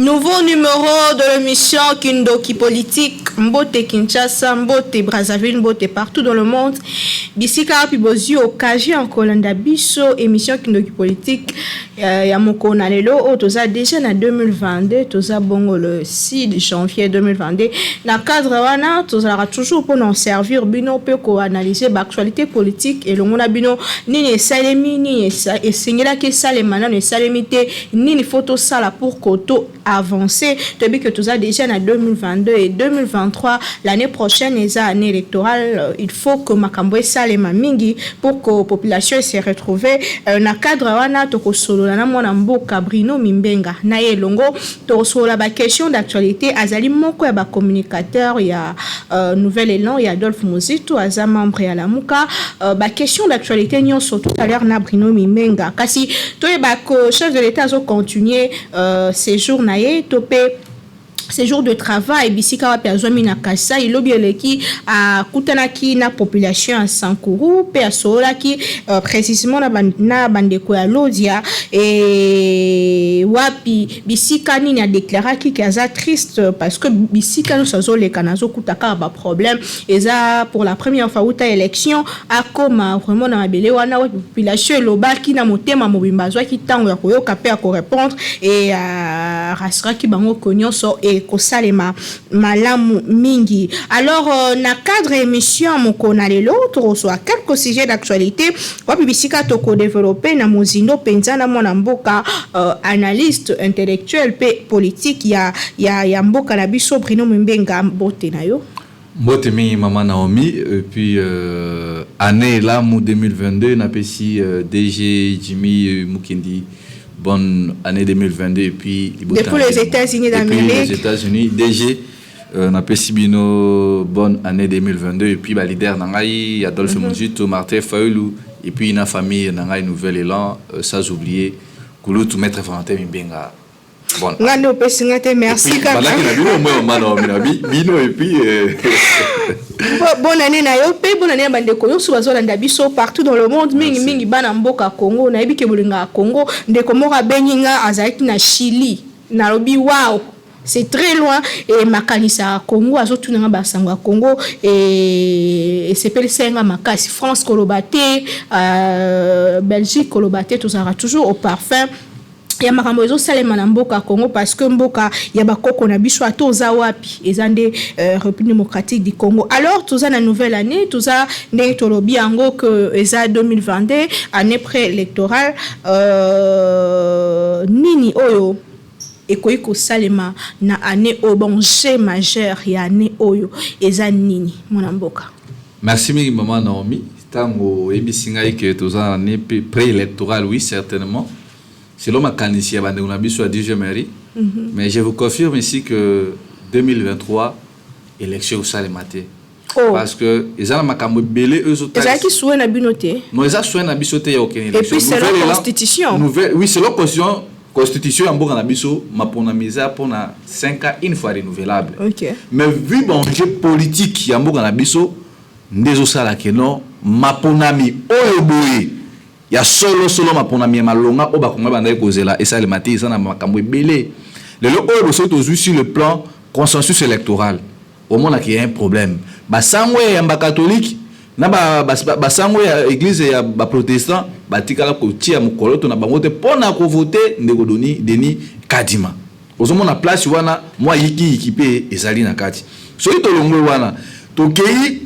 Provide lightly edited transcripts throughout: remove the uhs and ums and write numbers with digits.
Nouveau numéro de l'émission Kindoki Politique, Mbote Kinshasa, Mbote Brazzaville, Mbote partout dans le monde. Bisika Pibozi occasion en Kolanda Biso, émission Kindoki Politique. Ya moko na lelo o toza déjà na 2022, toza bongo le 6 janvier 2022. Na cadre wana toza toujours pour nous servir bino pe ko analyser l'actualité politique et le mona bino nini salemi ni et singela ke salemana ne salemité nini photo sala pour koto avancer. Depuis que toza déjà na 2022 et 2023, l'année prochaine les année électorale, il faut que makambo salema mingi pour que la population se retrouve na cadre wana toko solo na mwana mboka Bruno Mimbenga na elongo to sola ba question d'actualité azali moko ya ba communicateur ya Nouvel Élan ya Adolphe Muzito aza membre ya Lamuka ba question d'actualité nyonso tout à l'heure na Bruno Mimbenga kasi to ba ko chef de l'état zo continuer séjour na ye topé ces jours de travail bisika wa perzomi na kasa ilobieleki a kutanaki na population à Sankuru pe asola ki précisément na bandeko ya Lodia et wapi bisika nini a déclaré ki aza triste parce que bisika no sazo le kanazo kutaka ba problème eza pour la première fois uta élection a koma vraiment na mabele wana population lobaki na motema mobimba zwa ki tango ya koyoka pe ko répondre et rasra ki bango konyonso et kosalema malamu mingi. Alors na cadre émission moko na lelo to so quelques sujets d'actualité wapi bisika to ko développer na mozindo penza na mwana mboka analyste intellectuel pe politique ya mboka na biso Bruno Mimbenga mbote na yo. Mbote mi mama Naomi et puis année là 2022 na pesi DG Jimmy Mukindi. Bonne année 2022 et puis depuis les États-Unis d'Amérique. Les États-Unis DG na pesibino bonne année 2022 et puis ba leader nangai Adolphe Muzito, Martin Fayulu et puis na famille nangai Nouvel Élan sans oublier Kulutu maître Valentin Mimbenga. Bon. Ngano pesingate merci quand même. Balaki na bino moi mano bino et puis bonne année na yo pe bonne année bande ko yo bazolanda biso partout dans le monde mingi bana mboka Congo na yebi ke bolinga Congo ndeko moko benyinga azalaki na Chili na lobi wow c'est très loin et makanisa Congo azotuna basango Congo et c'est pel senga makasi France kolobate Belgique kolobate tout ça toujours au parfum. Il y a makambo ezo salema na mboka Congo parce que mboka ya bakoko na biso atoza wapi ezande République démocratique du Congo. Alors toza na nouvelle année toza ndenge tolobi yango que eza 2022 année préélectorale nini oyo ekoyi ko salema na année au bon jeu majeur ya année oyo eza nini mona mboka. Merci mi maman Naomi tango ebisinga que toza année préélectorale oui certainement. C'est l'homme à Kanissi, on a sur DJ Mary. Mais je vous confirme ici que 2023, élection au Salemate. Parce que les gens qui ont belé eux autres. Les gens qui souhaitent la binoté. Non, les gens souhaitent la binoté, il n'y a aucune élection. Et puis c'est la constitution. Oui, c'est la constitution. En Bourg, ma pour la mise pour 5 ans, une fois renouvelable. Mais vu bon jeu politique, il y a un Bourg, des osala que non, ma pour nami, oyoboye. Il y a solo mapona mi malonga oba konga banda kozela et ça le matin ça na makambo belé le oyo so to sur le plan consensus électoral au moins qu'il y a un problème ba sangwe ya ba catholique na ba sangwe ya église ya ba protestant ba tikala ko tia mukolo to na bango te pona ko voter ndeko doni Denis Kadima ozomo na place wana moi yiki pe ezali na kati so to longwe wana to kei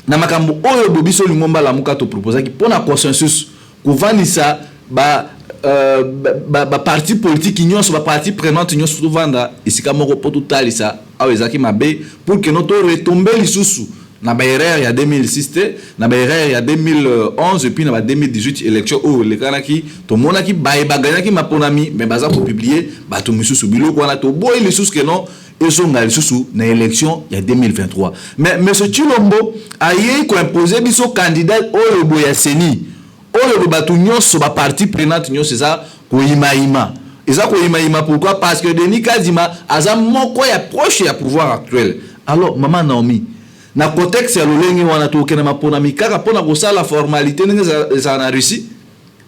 na makambo oyo bobiso lingomba la muka to proposer ki pona consensus ko vanisa ba parti politique nyonso ba parti prenante nyonso to vanda isika moko poto talisa awezaki mabe pour que notre retomber lisusu na ba erreur ya 2006 te na ba erreur ya 2011 et puis na ba 2018 élection o le kanaki to monaki ba gagner maponami mais baza ko publier ba to misusu biloko wana to boy lisusu que non et son sous na élection il y a 2023 mais monsieur Chilombo a eu ko imposer biso candidat oyo boya seni oyo batu nyonso ba parti prenante nyonso ça ko imaima eza ko imaima pourquoi parce que Denis Kadima aza moko ya proche ya pouvoir actuel. Alors maman Naomi na contexte ya lolenge wana to kena mapona mikaka pona ko sala formalité za na Russie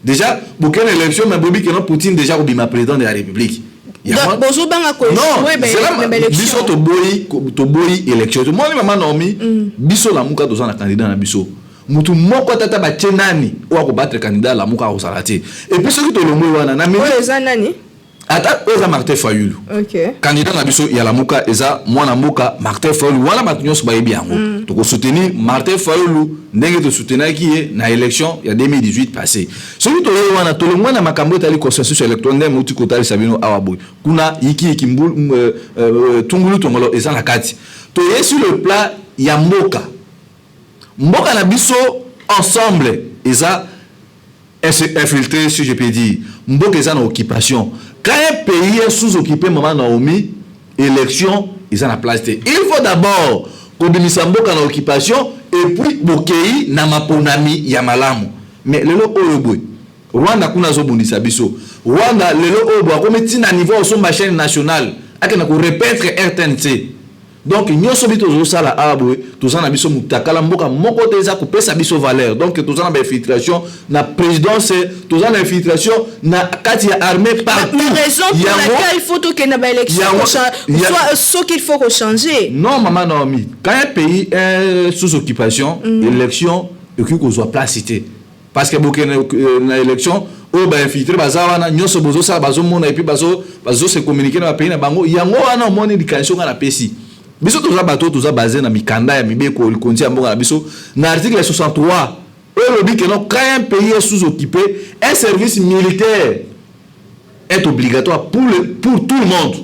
déjà bouquet élection mais bobi que non Poutine déjà ko bima président de la République Donc bozo banga ko jouer ben élection to boy élection to moni maman Naomi biso la muka dozana candidat na biso mutu moko tata ba chenani ou ko battre candidat la muka ko salati et puis ce qui to le moy wana na mi nani ata oza Martin Fayulu candidat na biso ya la muka eza mwana muka Martin Fayulu wana matunyo ba yebi yango to ko soutenir Martin Fayulu ndenge to soutenir ki na élection ya 2018 passé celui to wana to le mwana makambo etali consensus électoral ndenge muti ko tali sabino awaboy kuna yiki tungulu tongolo eza na kati to ye sur le plan ya mboka na biso ensemble eza infiltré si je peux dire mboka eza na occupation. Quand un pays est sous-occupé, maman Naomi, élection, ils ont la place. Il faut d'abord qu'on bénisse mboka na occupation et puis bokei na maponami ya malamu. Mais lelo oyoboy. Rwanda kuna zo bundisa biso. Rwanda lelo obo akometi na niveau sur ma chaîne nationale. Akena ko répéter RTNC. Donc nyoso bito zo sala aboy, tozana biso mutakala mboka moko teza ko pesa biso valeur. Donc tozana ba infiltration na présidence, tozana infiltration na kati ya armée partout. La raison pour laquelle il faut que na ba élection soit ce qu'il faut changer. Non maman Naomi, quand un pays est sous occupation, élection et que soit placité. Parce que beaucoup na élection o ba infiltrer bazawa na nyoso bozo sala bazo mona et puis bazo se communiquer na pays na bango yango wana moni dikation na pesi. Biso toza bato toza basé na mikanda ya mibeko likonzi ya mboka na biso na article 63 le dit que non quand un pays est sous-occupé un service militaire est obligatoire pour tout le monde.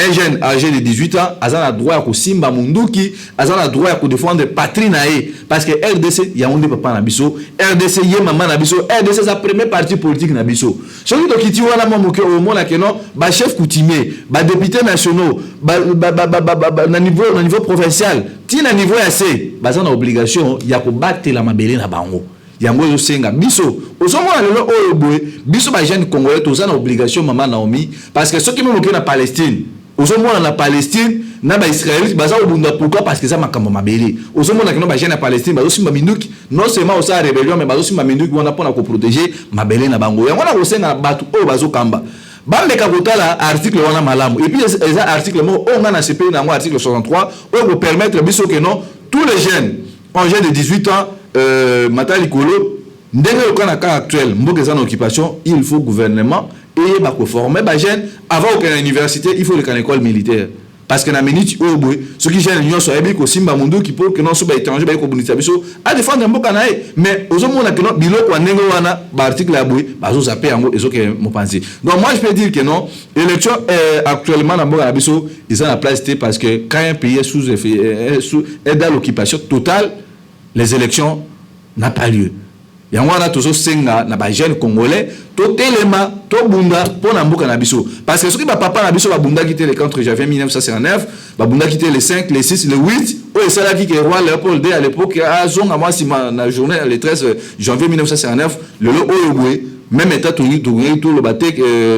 Un jeune âgé de 18 ans a le droit à simba munduki, a le droit à défendre patrie nae parce que RDC y a un papa na biso, RDC y maman na biso, RDC c'est la première parti politique na biso. Celui qui dit voilà moi que au monde que non, ba chef coutumier, ba député nationaux, na niveau provincial, ti na niveau assez, ba ça na obligation y a ko battre la mabele na bango. Yango yo senga biso ozomona lelo oyo boye biso ba jeune congolais toza na obligation maman Naomi parce que ceux qui me na Palestine ozomona na Palestine na ba Israélite baza obunda pourquoi parce que ça makambo mabeli ozomona que no ba jeune na Palestine bazo simba minduki non seulement au sa rébellion mais bazo simba minduki wana pona ko protéger mabele na bango yango na kosenga batu oyo bazo kamba bambeka kotala article wana malamu et puis eza article mo on a na CP na article 63 oyo ko permettre biso que non tous les jeunes en jeune de 18 ans Matali Kolo, ndenge le cas actuel, mboka en occupation, il faut gouvernement et bah former bah jeunes avant aucune université, il faut le école militaire. Parce que na minute au bout, ceux qui gênent l'union soit ébi ko simba mundu qui peut que non soit étranger ba ko bunisa biso à défendre mboka nae mais ozomona que non biloko ndenge wana ba article ya bout ba zo zapé yango ezo ke mo penser. Donc moi je peux dire que non, l'élection actuellement na mboka na biso, ils ont la place parce que quand un pays est dans l'occupation totale, les élections n'ont pas lieu. Il y a un toujours senga na ba jeune congolais to telema to bunda pour na mboka na biso parce que ce qui ba papa na biso ba bunda quitté le 4 janvier 1959 ba bunda quitté le 5 le 6 le 8 o esala ki ke roi Léopold II à l'époque a zonga moi si na journée le 13 janvier 1959 le oyobwe même état tout le baté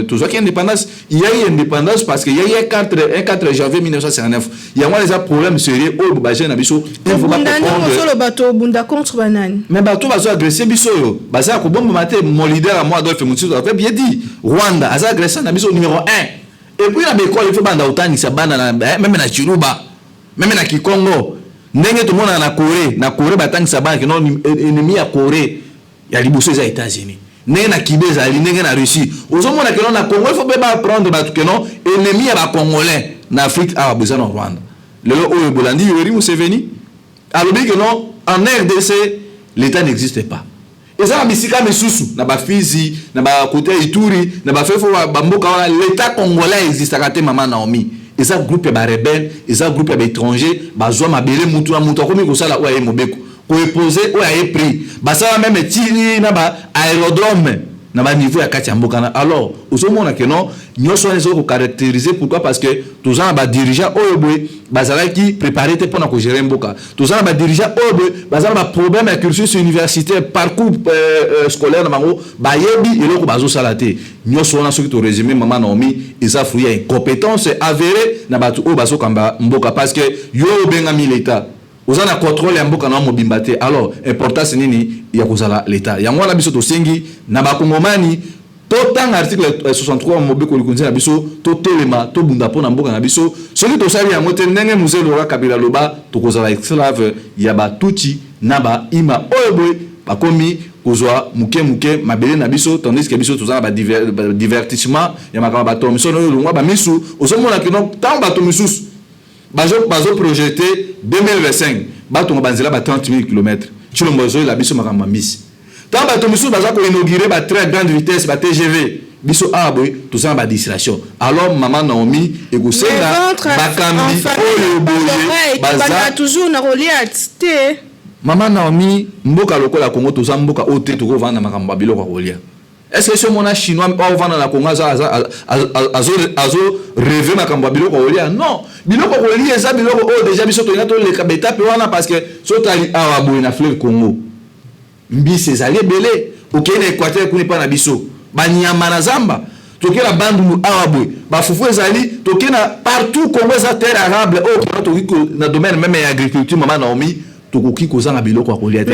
tout ça qui indépendance il y a eu indépendance parce que il y a eu 4 janvier 1959 il y a des problèmes sérieux au baje na biso il faut pas le bateau bunda contre banane mais bateau va agresser biso yo baza ko bomba maté mon leader à moi Adolphe Mutshizo a fait bien dit Rwanda a agressé na biso numéro 1 et puis la bécole il faut banda utani sa bana même na Chiruba même na Kikongo ndenge tout le monde na Corée batang sa bana que non ennemi à Corée ya liboso za États-Unis n'est na Kibeza n'est na Russie ozomona que non na Congo il faut pas prendre batu que non ennemi ya ba congolais na Afrique a besoin en Rwanda le oyo bolandi Yoweri Museveni alobi que non en RDC l'état n'existe pas et ça bisika misusu na ba Fizi na ba côté Ituri na ba fefo ba mboka l'état congolais existe à maman Naomi et ça groupe ya ba rebelle et ça groupe ya ba étranger bazwa mabele mutu akomi ko sala oya mobeko ko poser oya prix basala même tiri na ba aérodrome na ba niveau ya kati ya mboka na alors ozomona que non nyoso les ko caractériser pourquoi parce que tous en ba dirigeant oyobwe bazala ki préparer te pona ko gérer mboka tous en ba dirigeant oyobwe bazala ba problème à cursus universitaire parcours scolaire na bango ba yebi eloko bazo salate nyoso na soki to résumer maman Naomi eza fruit ya incompétence avérée na batu o bazo kamba mboka parce que yo benga mi l'état ozana contrôle ya mboka na mobimba te alors importance nini ya kozala l'état yango na biso to sengi na bakongomani Totan article 63 mobe ko likunzi na biso to telema to bunda pona mboka na biso celui to sali yango te ndenge Mzee Laurent Kabila loba to kozala esclave ya ba tuti na ba ima oyeboy ba komi kozwa muke mabele na biso tandis que biso tozala ba divertissement ya makaba ba tomiso no longwa ba misu osomona kino tamba to misus bazo projeté 2025 ba to banzela ba 30 000 km chilombo zo la biso makamba misi. Tant que nous avons inauguré la très grande vitesse, la TGV, biso aboy, tout ça ba distraction. Alors maman Naomi et Goussenga, bakambi, oyoboye, baza toujours na Goliath. Maman Naomi, mboka lokola Congo tout ça mboka ote to vendre makamba biloko Goliath. Est-ce que ce mona chinois pas vendre na Congo azo rêver makamba biloko Goliath? Non, biloko Goliath ça biloko déjà biso to ina to le kabeta pe wana parce que sotali awaboy na fleuve Congo. Mbisi ezali belé okene Équateur kuni pa na biso banyama na zamba tokela bandu awabwe bafufu ezali tokena partout Congo za terre arable o tokiko na domaine même ya agriculture maman Naomi tokoki kozanga biloko akolia te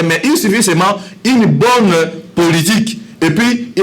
mais il suffit seulement une bonne politique et puis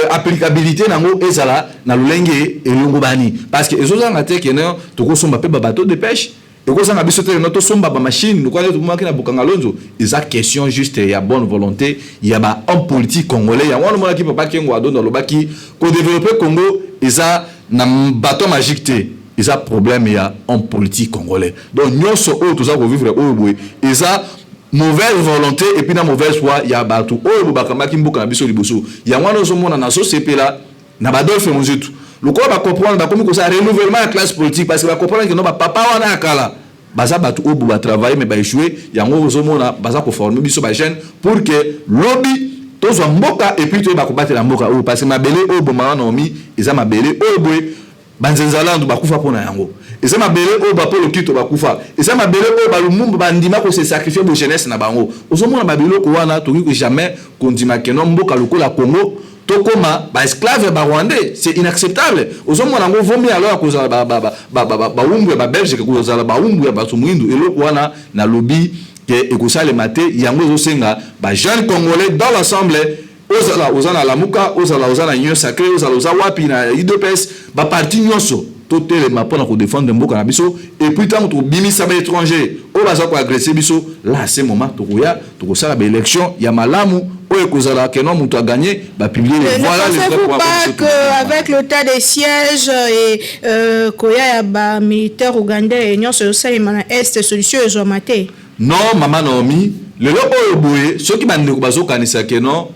applicabilité nango ezala na lolenge elongo bani parce que ezozanga te kena tokosomba pe bateau de pêche. Et quand on a besoin de notre somba machine, nous connaissons tout le monde qui n'a pas de ils a question juste il y a bonne volonté, il y a un homme politique congolais, il y a un homme qui peut pas qui dans le baki, qu'on développe Congo, ils a un bâton magique ils a problème il y a un politique congolais. Donc nous sommes tout ça pour vivre au bout, ils a mauvaise volonté et puis dans mauvaise foi il y a bateau au bakamba qui mboka na biso liboso. Il y a un homme na société là, na badolfe monzitu. Le corps va comprendre bah, comment ça renouvellement de la classe politique parce que va comprendre que non bah papa wana akala baza batu obu ba travailler mais ba échouer yango ozomona baza ko former biso ba jeune pour que lobby tozo mboka et puis to ba ko battre la mboka parce que mabele obo mama Naomi eza mabele obwe banzenzala ndo bakufa pona yango eza mabele obo ba polo kito bakufa eza mabele obo ba lumumba bandima ko se sacrifier bo jeunesse na bango ozomona babelo ko wana to ki jamais kondima que non mboka lokola Congo Tokoma, esclave rwandais, c'est inacceptable. Aux hommes, on a vomi alors que umbu ya belge que kozala ba umbu ya basumuindu et le wana na lobby que ekosa le maté yango zo senga ba jeunes congolais dans l'assemblée ozala la muka ozala union sacrée ozala wapi na IDPS ba parti nyonso totele mapona ko défendre mboka na biso et puis tant to bimisa ba étranger o baza ko agresser biso là c'est moment to koya to kosala ba élection ya malamu o ekozala que non muto a gagné ba publier voilà les vrais pas que avec le tas des sièges et koya ya ba militaire ougandais union sociale mana est solution ezo maté non maman Naomi le lobo oboye ceux qui bande ko bazo kanisa que non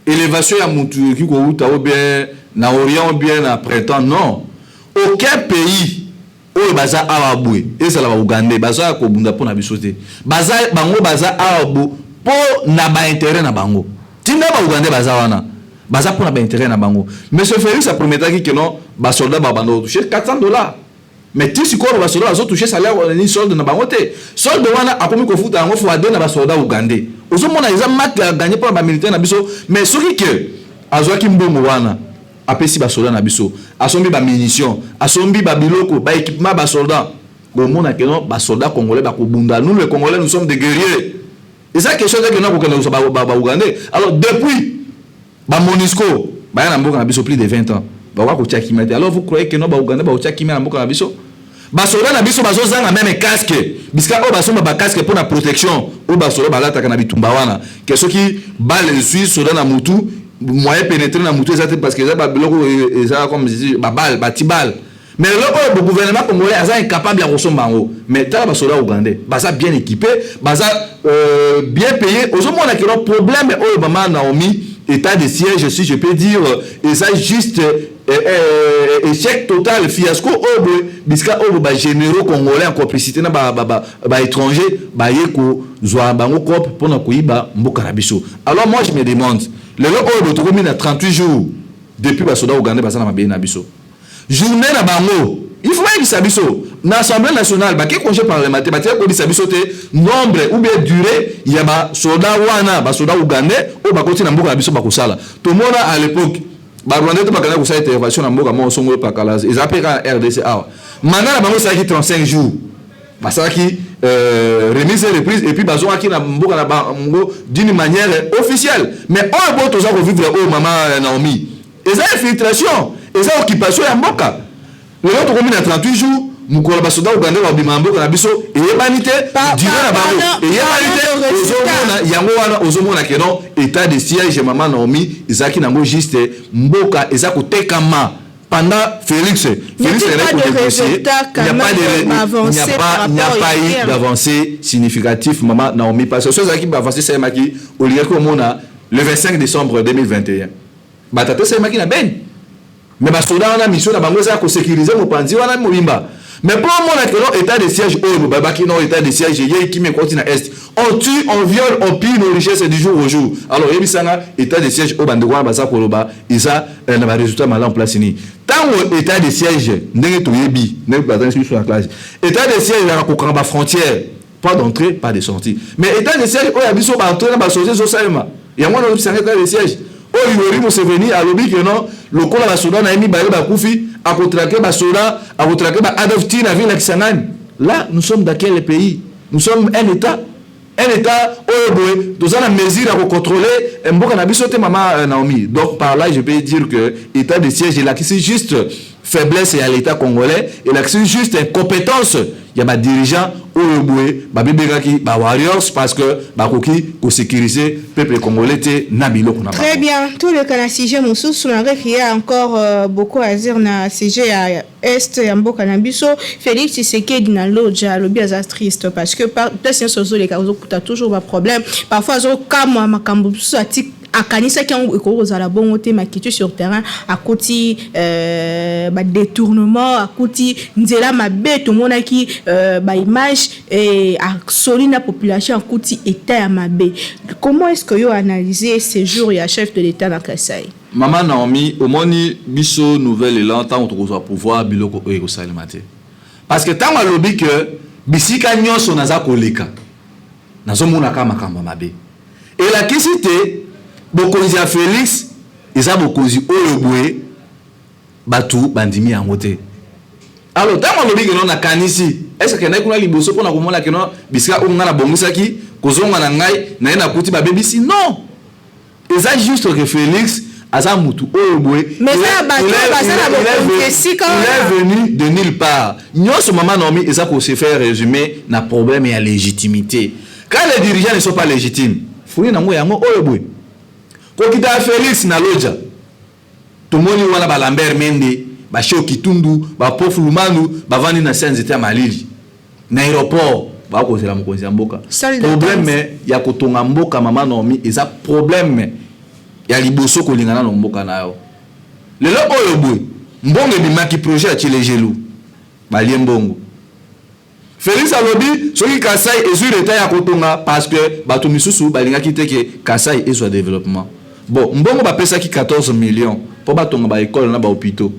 élévation ya mutu ki ko uta ou bien na orient ou bien na printemps non. Aucun pays où baza awabwe et ça la Ougandais baza ko bunda pona bisote baza bango baza awabo po na ba intérêt na bango tinda ba Ougandais baza wana baza pona ba intérêt na bango monsieur Félix a prometaki que non ba soldat ba bando toucher $400 mais ti sikoro ba soldat bazo toucher salaire ni solde na bango te solde wana akomi ko futa ngo fo ade na ba soldat Ougandais ozomona ils a mat gagner pour ba militaire na biso mais soki que azwaki mbongo wana apesi ba soldat na biso asombi ba munitions asombi ba biloko ba équipement ba soldat bon mona que non ba soldat congolais ba ko bunda nous les congolais nous sommes des guerriers et ça quelque chose que non ko kena ba Ougandais alors depuis ba Monisco ba na mboka na biso plus de 20 ans ba ko tchakimete alors vous croyez que non ba Ougandais ba tchakimete na mboka na biso ba soldat na biso bazo zanga même casque biska o ba somba ba casque pour la protection o ba soldat ba lata kana bitumba wana que ceux qui balle suisse soldat na mutu moyen pénétrer dans mutu parce que ça ba biloko ça comme je dis ba balle ba tibal mais le gouvernement congolais est incapable de ressembler mais t'as ba soldat ougandais ba ça bien équipé ba ça bien payé aux hommes on a que le problème au maman Naomi état de siège si je peux dire et ça juste échec total fiasco au biska au ba généraux congolais en complicité na ba étranger ba yeko zwa bango cop pour na kuiba mboka na biso alors moi je me demande le loco de commune à 38 jours depuis ba soda ougandais ba sana mabé na biso journée na bango il faut que ça biso na assemblée nationale ba ke congé parlementaire ba tia ko bisa biso te nombre ou bien durée il y a ba soda wana ba soda ougandais o ba koti na mboka na biso ba kosala to mona à l'époque ba rwandais to ba kana ko sa intervention na mboka mo songo pa kala ils appellent RDC a manga na bango ça qui 35 jours ba ça qui remise et reprise et puis bazonga qui na mboka na bango d'une manière officielle. Mais on peut toujours revivre au maman Naomi. Et ça infiltration, et ça occupation ya mboka. Le autre commune à 38 jours, mukola basoda uganda ba bimambo na biso et yebanité dira na bango et yebanité ozomona yango wana ozomona que non état de siège maman Naomi ezaki nango juste mboka ezako tekama. Pendant Félix il n'y a pas eu d'avancée significative maman Naomi parce que ceux qui ont avancé c'est maki au lieu que le 25 décembre 2021 batata c'est maki na ben mais basoda on a mission na bango ça ko sécuriser mo panzi wana mobimba mais pour moi que état de siège au babaki non état de siège yé qui me continue est on tue on viole on pille nos richesses du jour au jour alors yebisanga état de siège au bandeko ba sa koloba isa na ba résultat mal en place ni tant état de siège ndenge to yebi ne pas dans sur la classe état de siège la ko kamba frontière pas d'entrée pas de sortie mais état de siège o ya biso ba entrer na ba société socialement ya moi no bisanga état de siège o yori mo se venir à lobby que non lokola ba soda na emi ba ba kufi a contraquer ba soda a contraquer ba adopter na ville Kisangani. Là nous sommes dans quel pays? Nous sommes un état oboé nous avons la mesure à contrôler mboka na biso te maman Naomi. Donc par là je peux dire que état de siège là qui c'est juste faiblesse à l'état congolais et là c'est juste incompétence il y a des dirigeants oboé ba bibekaki ba warriors parce que ba koki ko sécuriser peuple congolais te na biloko na. Très bien, tout le cas sujet mususu na il y a encore beaucoup à dire na sujet à est ya mboka na biso. Félix Tshisekedi na loja lobi aza triste parce que par peut-être sozo les cas okuta toujours ba problème parfois zo kama makambo biso ati akanisa ki yango ekozala bongo te makitu sur terrain akoti ba détournement akoti nzela mabe to monaki ba image et soli na population akoti état ya mabe. Comment est-ce que yo analyser ces jours ya chef de l'état na Kasai? Maman Naomi omoni biso nouvelle élan tant on trouve pouvoir biloko eko salimate parce que tant alobi que bisika nyonso naza koleka nazomona kama kamba mabe et la kisite bokonzi ya Félix eza bokonzi oyo boye batu bandimi yango te. Alors tant alobi que non na kanisi est-ce que na kuna liboso pona komona que non bisika onga na bongisaki kozonga na ngai na ena kuti ba bebisi non eza juste que Félix aza mutu oyo boye mais ça il est venu de nulle part. Nyonso maman Naomi eza ko se faire résumer na problème ya légitimité. Quand les dirigeants ne sont pas légitimes fouille na ngo yango oyo boye ko kita Félix na loja tomoni wana ba Lambert Mende ba Sheo Kitundu ba Pofu Lumanu ba vani na Senzete ya Malili na aéroport ba ko sela mokonzi ya mboka. Problème ya kotonga mboka maman Naomi eza problème ya liboso kolingana na mboka na yo lelo oyo boy mbongo ebimaki projet ya Chilejelu balie mbongo Félix alobi soki Kasai ezui l'état ya kotonga parce que bato misusu balingaki te ke Kasai ezwa développement bon mbongo bapesaki 14 millions po batonga ba école na ba hôpitaux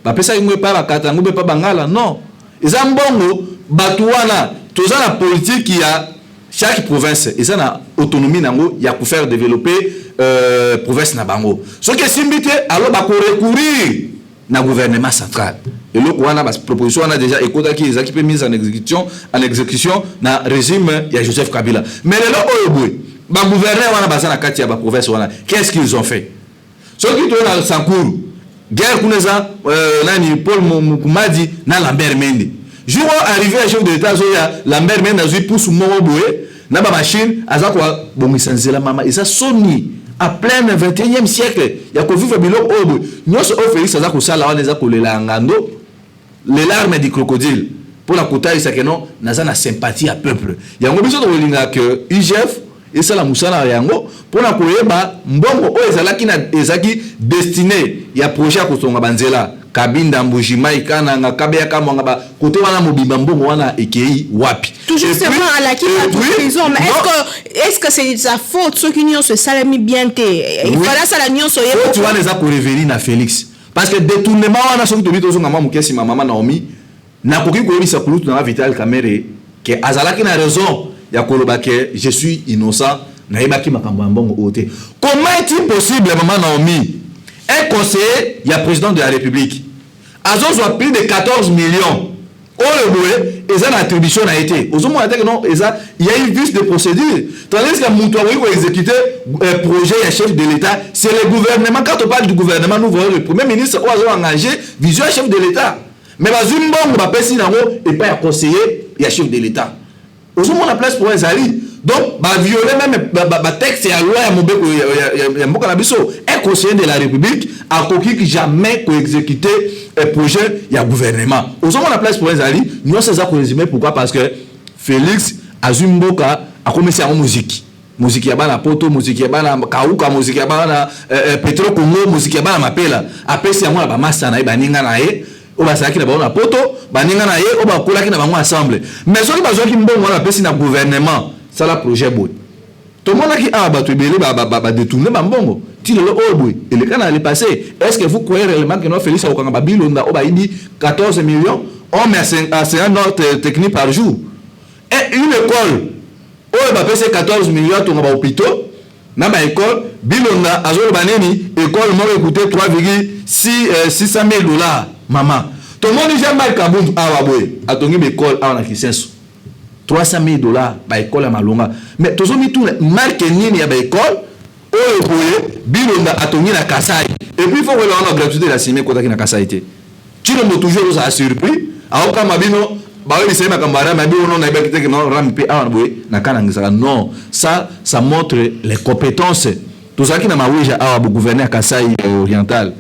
bapesaki ngwe pa bakata ngwe pa bangala non eza mbongo bato wana toza na politique ya chaque province eza na autonomie nango ya ko faire développer province na bango soki simbité alors ba ko recourir na gouvernement central et le wana ba proposition wana déjà ekotaki ezaki pe mise en exécution na régime ya Joseph Kabila mais le oyo boy ba gouverneur wana baza na kati ya ba province wana qu'est-ce qu'ils ont fait soki to na Sankuru guerre kuneza nani Paul Mukumadi na Lambert Mende jour arrivé à chef de l'état zoya Lambert Mende azui pousse moko boye na ba machine azakwa bongisa nzela mama isa soni à plein 21e siècle ya ko vivre biloko obo nyonso o Félix azako sala wana ezako lela ngando les larmes du crocodile pour la kota isa que non naza na sympathie à peuple yango biso to linga que IGF et ça la musala yango pour na koyeba mbongo o ezalaki na ezaki destiné ya projet ko songa banzela Kabinda Mbujima Ikananga Kabea Mwanga ba côté wana mobimba mbongo wana ekei wapi tout justement à la qui la prison mais est-ce que c'est sa faute ceux qui n'ont ce salami bien té il fallait ça la nion soyez tu vois les a pour revenir na Félix parce que détournement wana soki to bito zonga mamu kesi maman Naomi na koki ko bisa kulutu na Vital Kamerhe que azalaki na raison ya koloba que je suis innocent na yebaki makambo ya mbongo ote comment est-il possible maman Naomi un conseiller ya président de la République Azon soit plus de 14 millions le boé, ils ont l'attribution a été. Aux hommes, il y a une vice de procédure. Tandis que Moutouaoui va exécuter un projet et chef de l'État, c'est le gouvernement. Quand on parle du gouvernement, nous voyons le premier ministre qui a engagé vision chef de l'État. Mais Bazumbon, va passer dans l'eau et pas un conseiller et un chef de l'État. Aux hommes, on a place pour les alliés. Donc, violer même le texte et la loi, un conseiller de la République a coquille jamais exécuter un projet, il y a gouvernement. Aux hommes, on a place pour les alliés. Nous, c'est ça qu'on résume. Pourquoi? Parce que Félix Azumboka a commencé à la musique. Musique yabana poto, musique yabana kauka, musique yabana pétrole Congo, musique yabana mapela. Après, c'est moi la massa na baninga na e. Oba saki na ba poto, baninga na e, oba kola ki na bango ensemble. Mais ceux qui bazwa ki mbongo na pesi na gouvernement, ça la projet boy. Tout le monde qui a battu belé ba détourner ba mbongo. Ti le boy. Et le cas est passé. Est-ce que vous croyez réellement que non Félix Okanga Bilonda oba idi 14 millions, on met à 50 notes techniques par jour. Et une école on va payer 14 millions to ba hôpitaux na ba école Bilonda azolo baneni école mo écouter 3,600 000 $. Maman, tout le monde dit jamais Kabundu Awaboy, a ton école à la Kisensu. 300 000 $, bah école à Malonga. Mais tous les tout marque ni à l'école, au boye, Bilonga a ton na Kasai. Et puis il faut que l'on a gratuité la signer quand on a Kasai. Tu l'as toujours ça surpris. À aucun mabino, bah oui c'est ma camarade, mais bien on a bien que non rampe à Awaboy, na kananga non. Ça montre les compétences. Tout ça qui n'a pas ouïe à gouverner à Kasai oriental.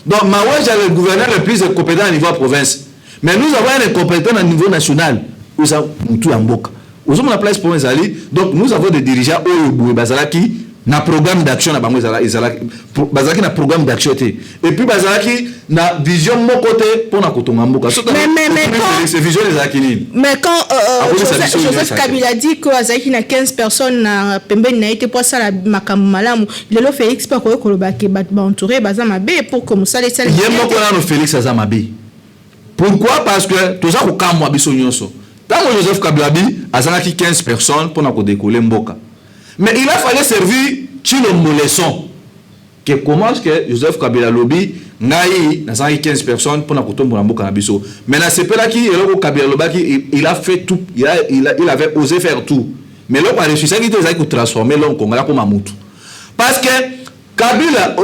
Donc, Maouaj est le gouverneur le plus compétent au niveau de la province. Mais nous avons un compétent au niveau national. Nous avons tout en boca. Nous avons la place pour les alliés. Donc, nous avons des dirigeants qui ont un programme d'action. Bazalaki na programme d'action. Et puis, Bazalaki na vision de mon côté pour nous côté Mamboka. C'est vision des Akini. Mais quand Joseph Kabila dit que Bazalaki na 15 personnes na pembeni na été pour ça la makambo malamu, le Félix pas ko kolobaki ba entouré Bazamabe pour que Moussa les sel. Il y a mon collègue Félix Azamabe. Pourquoi? Parce que tout ça ko kamwa biso nyonso. Tant Joseph Kabila azalaki 15 personnes pour nous décoller Mboka. Mais il a fallu servir Chilombo leçon. Que comment est-ce que Joseph Kabila lobby ngai na 15 personnes pour na kotombo na mboka na biso. Mais na sepela ki eloko Kabila lobaki il a fait tout, il avait osé faire tout. Mais l'homme a réussi ça qui était pour transformer l'homme congolais comme Mamutu. Parce que Kabila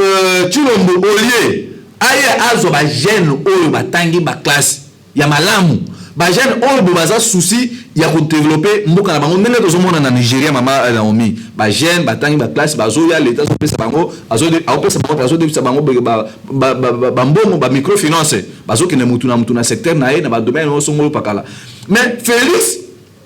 Chilombo olié aye azo ba jeune oyo batangi ba classe ya malamu. Ba jeune oyo baza souci ya ko développer mboka na bango ndenge tozomona na Nigeria mama Naomi ba jeune batangi ba classe bazo ya l'état sopesa bango apesa bango ba mbongo ba microfinance bazo kene mutu na secteur na ye na ba domaine o songolo pakala. Mais Félix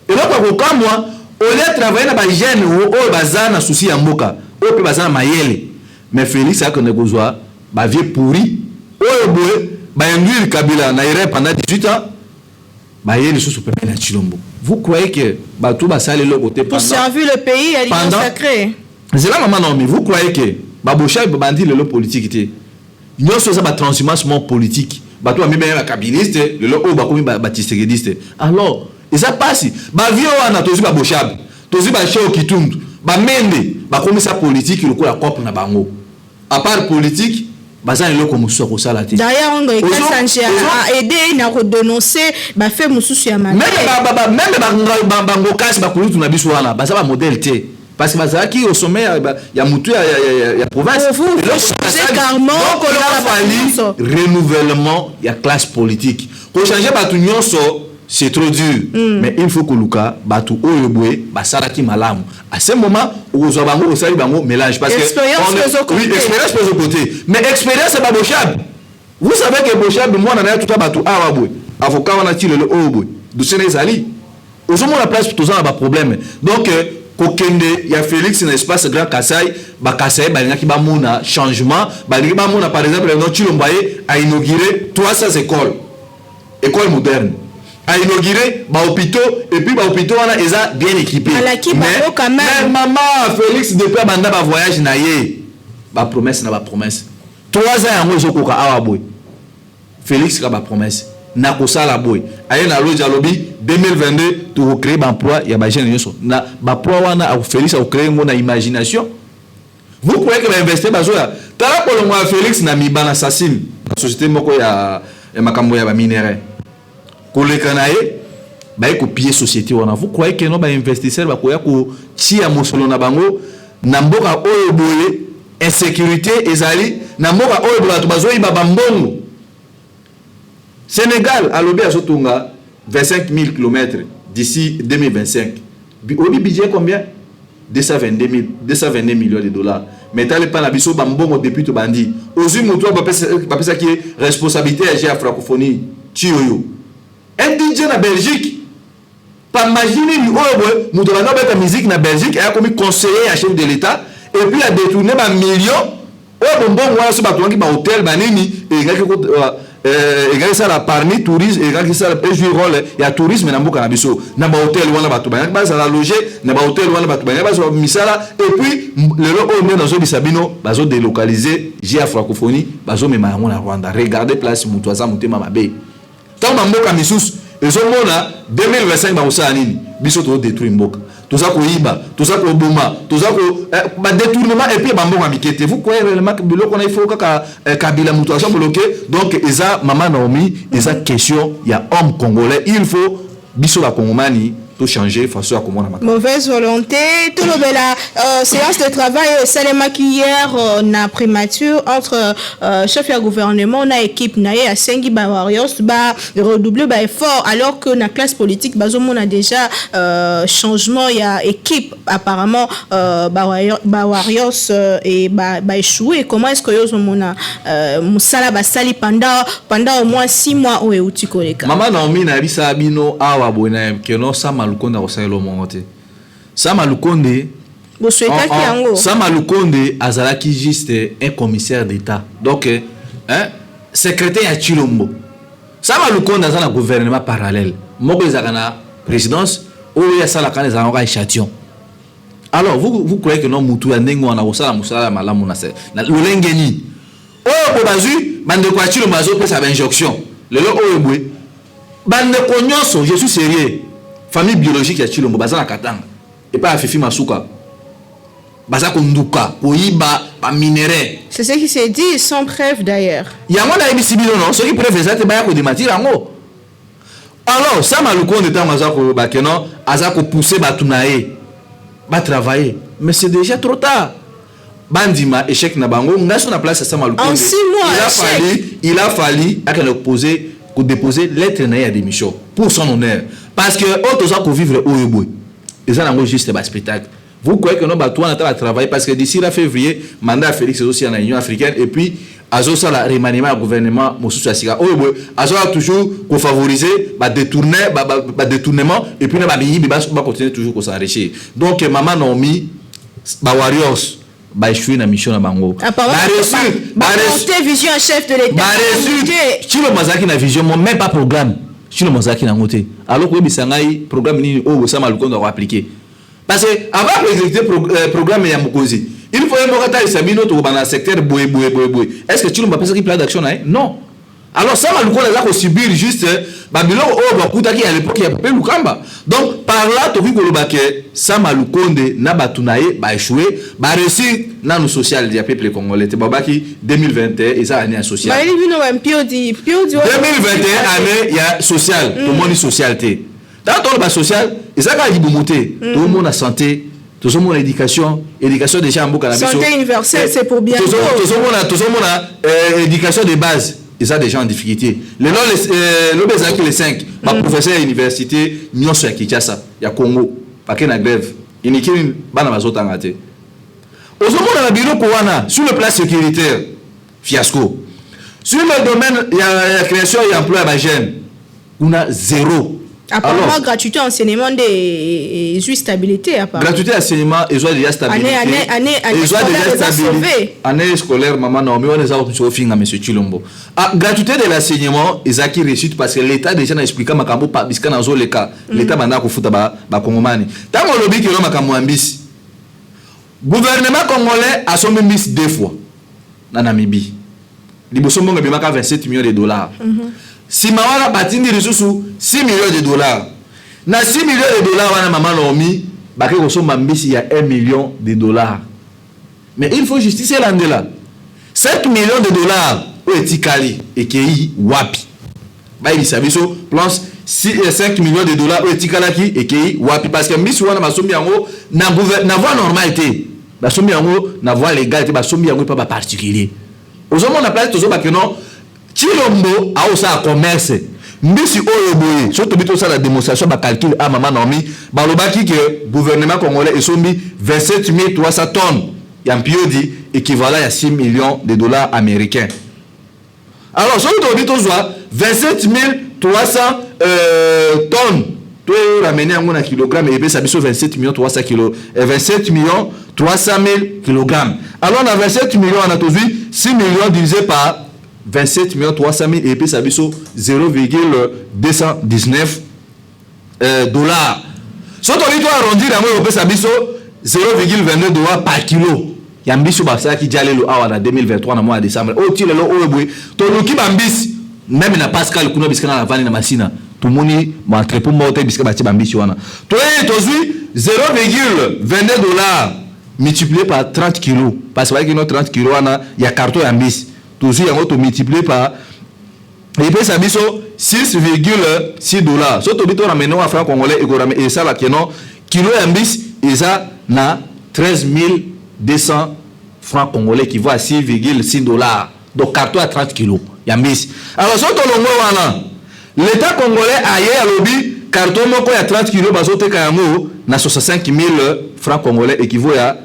et là ko kamwa au lieu travailler na ba jeune oyo baza na souci ya mboka oyo pe baza na mayele. Mais Félix a connait kozwa ba vieux pourri oyo boye ba induire Kabila na ire pendant 18 ans. Vous croyez que Batou Bassale le côté pour servir le pays à l'Union sacrée? C'est là maman non mais vous croyez que Baboucha Bandi le politique il y a ça ba transhumance politique Batou a mis un kabiniste le lo ba komi batisteguediste alors et ça passe ba vieux wana tozi Baboucha tozi ba cheo kitundu ba mende ba komi sa politique le ko la cop na bango à part politique. D'ailleurs, on a aidé à redénoncer bah fait mususu ya mal. Même bango kasi ba kulutu na biso wana ba ça modèle té parce que bazaki au sommet ya mutu ya province c'est carrément renouvellement ya classe politique pour changer batu nyonso c'est trop dur mais il faut que luka batu oyobwe basalaki malamu à ce moment ozo bango osali bango mélange parce que expérience pose au côté mais expérience c'est pas bochab vous savez que bochab moi na tout batu awabwe avocat wana ti le oyobwe du sénézali ozo mo la place pour tous ba problème donc kokende ya Félix na espace Grand Kasai ba Kasai ba ngaki ba mona changement ba ngaki ba mona par exemple no Chilombaye a inauguré 300 écoles modernes a inauguré ba hôpitaux et puis ba hôpitaux wana eza bien équipés mais maman Félix depuis banda ba voyage na ye ba promesse 3 ans yango ezokoka awa boy Félix ka ba promesse na kosala boy aye na loja lobby 2022 to recréer ba emploi ya ba jeune nyonso na ba emploi wana a Félix a créer ngona imagination. Vous croyez que va investir ba zoya tala ko lo Félix na mibana assassin na société moko ya makambo ya ba minéraux koleka na ye ba copier société wana. Vous croyez que non ba investisseur ba koya ko tia mosolo na bango na mboka oyo boye insécurité ezali na mboka oyo bola to bazoyi ba mbongo. Sénégal alobi azotunga 25 000 km d'ici 2025. Au budget combien? 222 millions de dollars. Mais t'as pas la biso bambongo depuis tout bandi. Aujourd'hui, mon toit, ça qui est responsabilité à la francophonie. Tioyo. Un DJ na Belgique. Pas imaginer lui, mon toit na musique na Belgique, et a commis conseiller à chef de l'État, et puis a détourné ma million. Oh, bon, voilà, ce bateau qui va hôtel, banini, et ça la parmi tourisme et ça peut jouer rôle il y a tourisme na mboka na biso na ba hôtel wana bato ba ça la loger na ba hôtel wana bato ba so misala et puis le lo on dans zo bisabino bazo délocaliser GIA francophonie bazo mema yango na Rwanda. Regardez place mutu aza mutema mabe tant mboka misusu ezo mona 2025 ba usana nini biso to détruire mboka tout ça ko iba tout ça ko boma tout ça ko ba détournement et puis ba mbongo mikete. Vous croyez réellement que biloko na il faut ka kabila mutu aso bloqué. Donc eza Maman Naomi eza question il y a homme congolais il faut biso la congomani tout changer façon à comment on a mauvaise volonté tout le bela séance de travail Salema hier na primature entre chef du gouvernement na équipe na ya Sengi ba Warriors ba redoubler ba effort alors que na classe politique bazomo a déjà changement il y a équipe apparemment ba Warriors et ba échoué. Comment est-ce que yo mona musala ba sali pendant au moins 6 mois au euti koleka Maman Naomi na bisa bino awa bona que non ça Lukonde a monté. Sama Lukonde Sama Lukonde azalaki juste un commissaire d'État. Donc secrétaire à Chilombo. Sama Lukonde a un gouvernement parallèle. Moko ezakana présidence ou ya sala kana ezanga échantillon. Alors vous croyez que non mutu ya ndengo wana osala musala malamu na se. Na lolengeni. Oh bobazu bande kwa Chilombo azo pesa ba injonction. Lelo oyebwe. Bande ko nyonso je suis sérieux. Famille biologique ya Chilombo baza na katanga et pas Fifi Masuka baza konduka koiba ba minerais. C'est ce qui s'est dit sans preuve d'ailleurs. Yango na ebisibino non ce qui preuve exacte ba ya ko démentir yango. Alors ça Malukonde de temps baza ko ba kenon aza ko pousser batunae ba travailler mais c'est déjà trop tard. Bandima échec na bango ngaso na place ça Malukonde. En 6 mois il a fallu à qu'elle poser pour déposer lettre na ya démission pour son honneur parce que autres ça pour vivre au Yeboy et ça n'a juste un spectacle. Vous croyez que non bah toi on a travaillé parce que d'ici la février mandat Félix aussi en Union africaine et puis azo ça la remaniement gouvernement Mosusu Asika au Yeboy azo toujours qu'on favoriser bah détourner bah détournement et puis na ba biyi ba continuer toujours qu'on s'enrichir. Donc Maman Naomi ba Warriors ba échoué na mission na bango ba vision chef de l'État Chilo Mazaki na vision même pas programme Chilo Mazaki na ngote alors que bisangai programme ni o Sama Lukonde doit appliquer parce que avant d'exécuter programme ya Mokozi il faut que tu sabino to dans secteur boy est-ce que Chilo Mazaki qui plan d'action non. Alors ça va nous là subir juste Babylon au bakuta qui à l'époque il y a pas Lukamba. Donc par là tu vu que le baké Sama Lukonde na batunaye ba échoué ba réussir na no social du peuple congolais te babaki 2021 et ça année social. Ba il vino un piodi 2021 année il y a social tout le monde socialité. Dans tout le social et ça va monter tout le monde a santé tout le monde a éducation déjà en boka santé universelle c'est pour bien tout le monde a éducation de base. Et ça déjà en difficulté. Les 5, ma professeur à l'université, nous sommes à Kinshasa, il y a Congo, pas qu'il y a une grève. Il n'y a qu'une bonne mazot en raté. Au moment où la bureau Kouana, sur le plan sécuritaire, fiasco. Sur le domaine, il y a la création et l'emploi à la jeune, on a zéro. Apparemment, gratuité enseignement et stabilité. Gratuité enseignement et déjà stabilité. Année scolaire, Maman Naomi, on les a reçus à M. Chilombo. Gratuité de l'enseignement, ils ont acquis réussite parce que l'État déjà n'a expliqué ma cambo pas biscan dans le cas. L'État m'a dit qu'il ba Congomani. Tant qu'on lobby qui est là, ma cambo ambis. Gouvernement congolais a son mis 2 fois dans Namibie. Liboso monga bimaka 27 millions de dollars. Si Mawala batindi ressources 6 millions de dollars. Na 6 millions de dollars wana Maman Naomi, bake koso mambisi il y a 1 million de dollars. Mais il faut justifier l'andela. 7 millions de dollars au etikali et qui wapi. Ba il sabiso place 5 millions de dollars au tikalaki et qui wapi parce que mbisi wana basombi yango na voie normalité basombi yango na voie légale basombi yango pas particulier ozomona place tozo bakeno Chilombo a aussi un commerce mbisi oyo boye surtout bito ça la démonstration ba calcul à maman Naomi balobaki que gouvernement congolais esombi 27 300 tonnes ya mpiodi équivalent à 6 millions de dollars américains. Alors surtout bito zoa 27 300 tonnes to ramener en un kilogramme et ça biso 27 300 kg 27 300 000 kg. Alors on a 27 millions on a tout vu 6 millions divisé par 27 300 000 et puis ça biso 0,219 dollars. Surtout on dit arrondir à moi ça biso 0,22 dollars par kilo. Yambiso basa qui diale le awa na 2023 na mois de décembre. O ti lelo o boy to luki bambisi même na Pascal kuna biskana na vani na masina. Tout moni ma entrepôt moté biska bati bambisi wana. To zui 0,22 dollars multiplié par 30 kilos parce que no 30 kilos wana ya carton yambisi. To zui yango to multiplié par et puis ça biso 6,6 dollars. So to bito rameno wa franc congolais et go ramé ça la keno kilo yambisi eza na 13 200 francs congolais qui vaut à 6,6 dollars. Donc carton à 30 kilos. Yambis. Alors, si on l'État congolais a à lobby, carton à 30 kilos, na 65 000 francs congolais équivaut à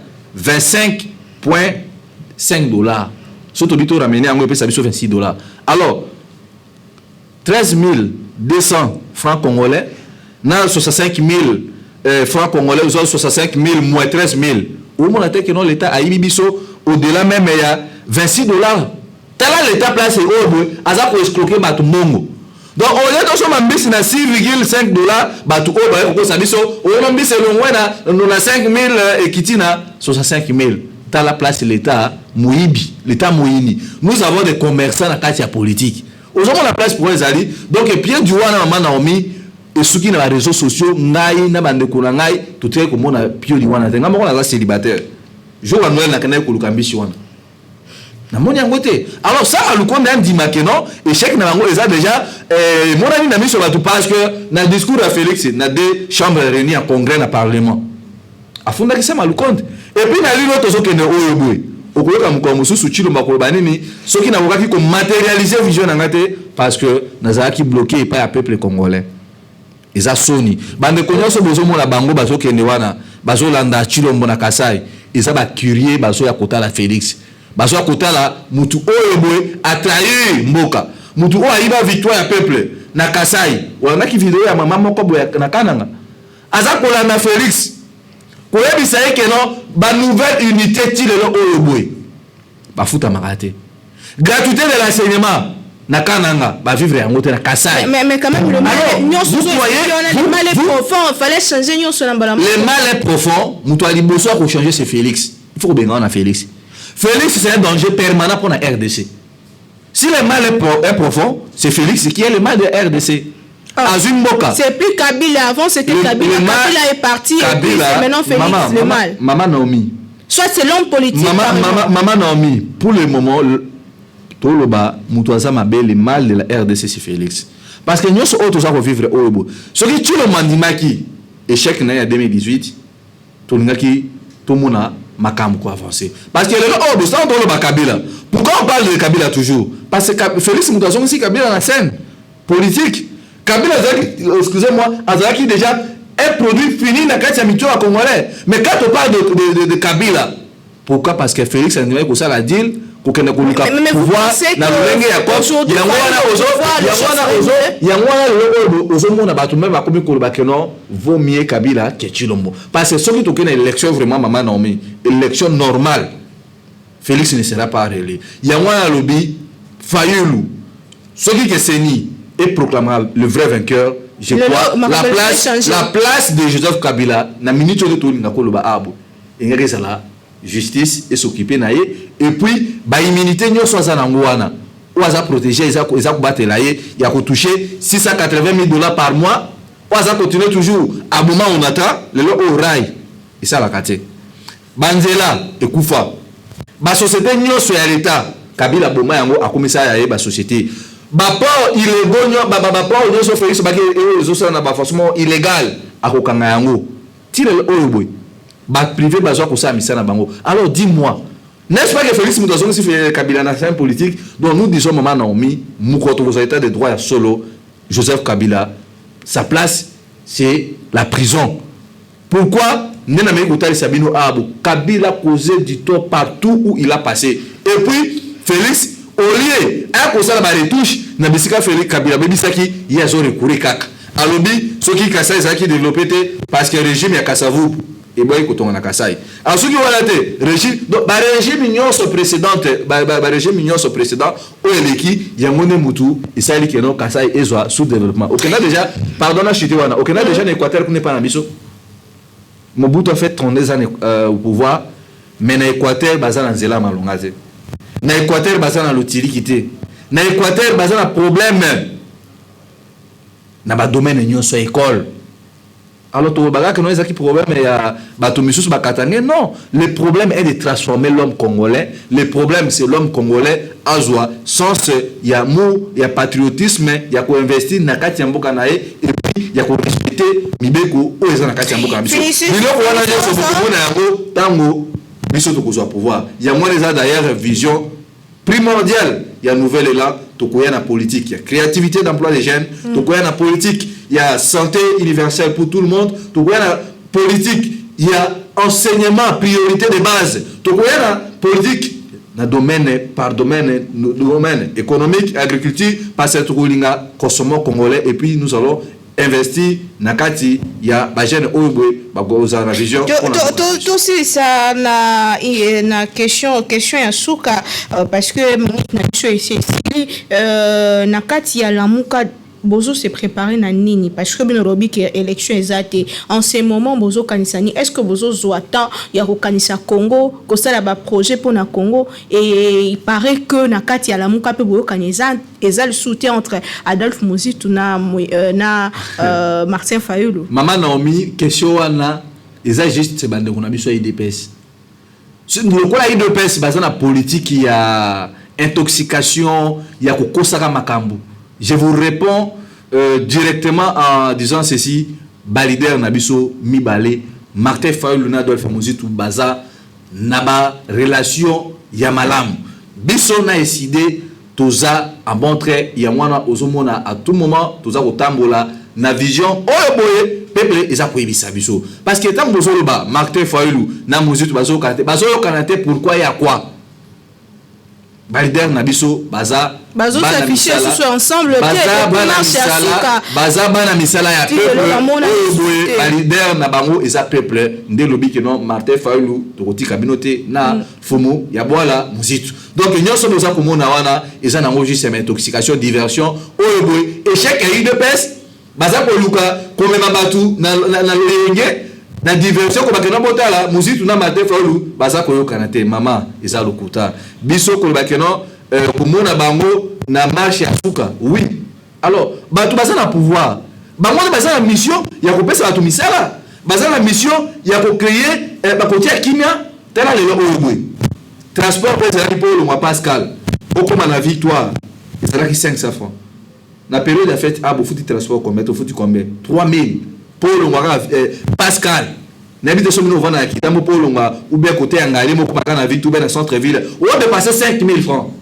25,5 dollars. Si on a ramené à 26 dollars. Alors, 13 200 francs congolais, na 65 000 francs congolais, ou 65 000 moins 13 000. Au moment où l'État a ibibiso au-delà même il y a 26 dollars. Tala l'État place au aza pour escroquer batu mongo. Donc au lieu de ça mbisi na 6,5 dollars batu o ba ko sabiso o mbisi longwa na 5 000 ekiti na 65 000. Tala place l'État moyibi, l'État moyini. Nous avons des commerçants na kati ya politique. Aujourd'hui la place pour les ali. Donc Pierre Duwana maman Naomi et ceux qui dans les réseaux sociaux ngai na bande ko ngai tout est comme on a Pierre Duwana tenga mo na célibataire. Jo wa Noël na kana ko lukambishi wana. Na moni yangote. Alors ça a le compte d'un dimakeno échec na bango eza déjà mon ami na miso batu parce que na discours à Félix na deux chambres réunies en congrès na parlement. Afunda ki sema le compte. Et puis na lino tozo kene oyo boy. Okoyoka muko mususu Chilombo ko banini soki na kokaki ko matérialiser vision na ngate parce que nazaki bloqué pas ya peuple congolais. Eza soni. Bande konyoso bozo mona bango bazo kene wana bazo landa Chilombo na Kasai. Eza ba curieux bazo ya kotala Félix. Bazo kotala mutu oyo boy a trahi mboka mutu oyo aiba victoire ya peuple na Kasai wana ki video ya mama moko boy na kananga aza kolanda Félix koyebisa yeke no ba nouvelle unité ti lelo oyo boy bafuta makate gratuité de l'enseignement na kananga ba vivre yango te na Kasai mais quand même le mal est profond, fallait changer nyoso na mbala le mal est profond mutu ali boso ko changer c'est Félix il faut benga na Félix. Félix, c'est un danger permanent pour la RDC. Si le mal est profond, c'est Félix qui est le mal de RDC. C'est plus Kabila. Avant, c'était Kabila. Kabila est parti et puis maintenant Félix, le mal. Maman Naomi. Soit c'est l'homme politique. Maman Naomi, pour le moment, Toloba, Moutouaza Mabé, le mal de la RDC, c'est Félix. Parce que nous sommes autres à vivre au bout. Ce qui tue le Mandimaki, échec en 2018, tout le monde a Makam quoi avancer parce que le ça on parle de Kabila. Pourquoi on parle de Kabila toujours? Parce que Félix Moutason aussi Kabila la scène politique. Kabila excusez-moi, Azaki déjà un produit fini dans la mito à congolais. Mais quand on parle de Kabila, pourquoi? Parce que Félix a dit que ça la deal pour que nous pouvoir na lenge ya kwa vaut mieux Kabila que Chilombo parce que celui qui a une élection vraiment maman Naomi élection normale Félix ne sera pas relé yangwana lobby Fayulu celui qui Seni est proclamé le vrai vainqueur je crois la place de Joseph Kabila na minute de tout na koloba abu ingere sala justice et s'occuper naie et puis ba immunité nyoso za nangwana ou aza protéger za ko batela ye ya ko toucher 680 000 dollars par mois ou aza continuer toujours à moment on attend le au rail et ça la kate banzela ekufa ba société nyoso ya l'état Kabila boma yango akomisa ya ba société baport illégaux baport nyonso Félix baki ezosala na forcément illégal akokanga yango tire oyo boy ba privé bazwa kosala misala na bango. Alors dis-moi, n'est-ce pas que Félix Moutassongo si fait Kabila na scène politique dont nous disons maman Naomi Mukoto aux états de droit solo Joseph Kabila sa place c'est la prison. Pourquoi Nena Mekotali Sabino Abou Kabila causé du tort partout où il a passé. Et puis Félix au lieu à cause de la retouche na bisika Félix Kabila bebisaki yazo recouru kaka alobi soki Kasai zaki développé parce que régime ya Kasavu et boy kotonga na Kasai alors soki wala te régime donc ba régime nyonso précédente ba régime nyonso précédent o eleki yangone mutu isali keno Kasai ezwa sous développement okena déjà pardon chité wana okena déjà na Équateur qu'on n'est pas na biso Mobutu a fait 32 ans au pouvoir mais na Équateur bazana nzela malonga te na Équateur bazana lotiri kité na Équateur bazana problème na ba domaine nyonso école. Alors to baga que nous ezaki problème ya bato misusu bakatangé non, le problème est de transformer l'homme congolais. Le problème c'est l'homme congolais azwa sens ya mou ya patriotisme ya ko investir na kati ya mboka na et puis ya ko respecter mibeko o eza na kati ya mboka na biso. Biloko wana nyoso bokomona yango tango biso to kozwa pouvoir. Ya moi les a d'ailleurs vision primordiale ya nouvel élan to koya na politique, ya créativité d'emploi des jeunes, to koya na politique, il y a santé universelle pour tout le monde, to koya na politique, il y a enseignement priorité de base, to koya na politique na domaine par domaine économique, agriculture, parce que to kolinga consommons congolais et puis nous allons investir na kati ya ba jeune oyobwe ba goza na vision tout ça na question ya suka parce que na ici na kati ya lamuka bozo se préparer na nini parce que bien robi que élection exacte en ce moment bozo kanisani est-ce que bozo zoata ya ko kanisa Congo ko sala ba projet pour na Congo et il paraît que na kati ya lamuka pe boyo kanisa ezal soutien entre Adolphe Muzitu na Martin Fayulu. Maman Naomi question wana eza juste bande ko na biso IDPS lokola IDPS bazana politique ya intoxication ya ko kosaka makambo. Je vous réponds directement en disant ceci. Balider Nabiso Mibale, Martin Fayulu na Adolphe Muzitu baza naba relation Yamalam. Biso na décidé toza en bon trait yamwana ozomona à tout moment toza kotambola na vision oyoboye peuple eza koyebisa biso parce que tant bozo ba Martin Fayulu na Muzitu bazo kanate pourquoi ya quoi Balider Nabiso baza s'afficher ensemble baza bana misala ya peuple Balider na bango eza peuple nde lobi que non Martin Fayulu tokoti kabinote na fomo ya boala Muzitu donc nyonso boza komona wana eza nango juste intoxication diversion oyoboy échec et de pes baza koluka komema batu na lenge na diversion ko bakena botala Muzitu na Martin Fayulu baza koyokana te mama eza lokuta biso ko bakena komona bango na marche ya suka oui alors batu baza na pouvoir bango baza na mission ya kopesa batu misala baza na mission ya ko créer bakotia kimia tela lelo oyoboy transport pour ezalaki pour le mois Pascal okoma na victoire ezalaki 500 francs na période de fête abo futi transport combien to futi combien 3000 pour le mois Pascal n'habite sur nous vendre à Kitambo pour le mois ou bien côté Angali mo komaka na victoire dans centre ville ou on dépasser 5000 francs.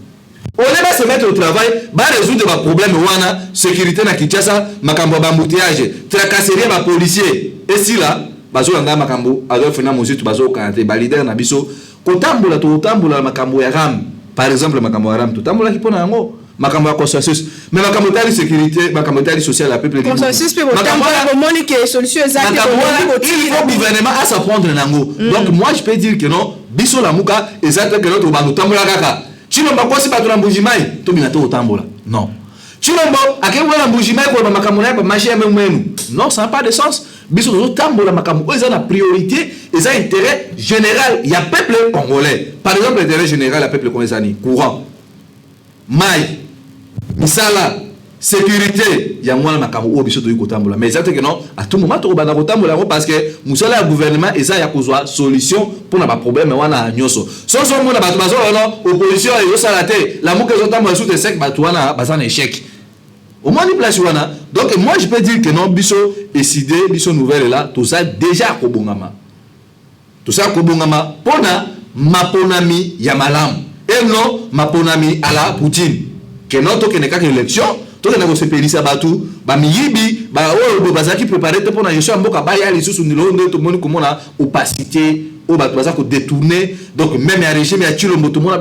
On va se mettre au travail, va résoudre les problèmes wana sécurité na Kinshasa, makambo ba embouteillage, tracasserie ba policier. Et si là, bazo langa makambo, alors fina Muzitu bazo kanate Balider na biso, kotambola to tambola makambo ya ram. Par exemple makambo ya ram to tambola kipona yango, makambo ya consensus. Mais makambo tali sécurité, makambo tali social la peuple. Consensus pe tambola ko moni que solution exacte il faut gouvernement à s'apprendre nango. Donc moi je peux dire que non, biso la muka exacte que notre bando tambola kaka. Chilomba kosi bato na mbujimai to bina to tambola non Chilomba akengwa na mbujimai ko makambo na ba marché ya memenu non ça n'a pas de sens biso to tambola makambo eza na priorité eza intérêt général ya peuple congolais par exemple l'intérêt général ya peuple congolais ni courant mai misala sécurité ya mwana makambo o biso to kotambola mais exactement que non à tout moment to bana kotambola parce que musala gouvernement eza ya kozwa solution pour na ba problème wana nyoso so mona bato bazo non opposition yo salate la muke zo tambola sous de sec bato wana bazana échec au moins ni place wana donc moi je peux dire que non biso décidé biso nouvelle là tout ça déjà kobongama pona maponami ya malam et non maponami à la Poutine que non to keneka élection to kenaka se pelisa batu ba miyibi ba o bazaki préparer te pona yeso mboka ba ya lisusu ndilo ndo to moni komona opacité o batu bazako détourner donc même ya régime ya Tshilombo to mona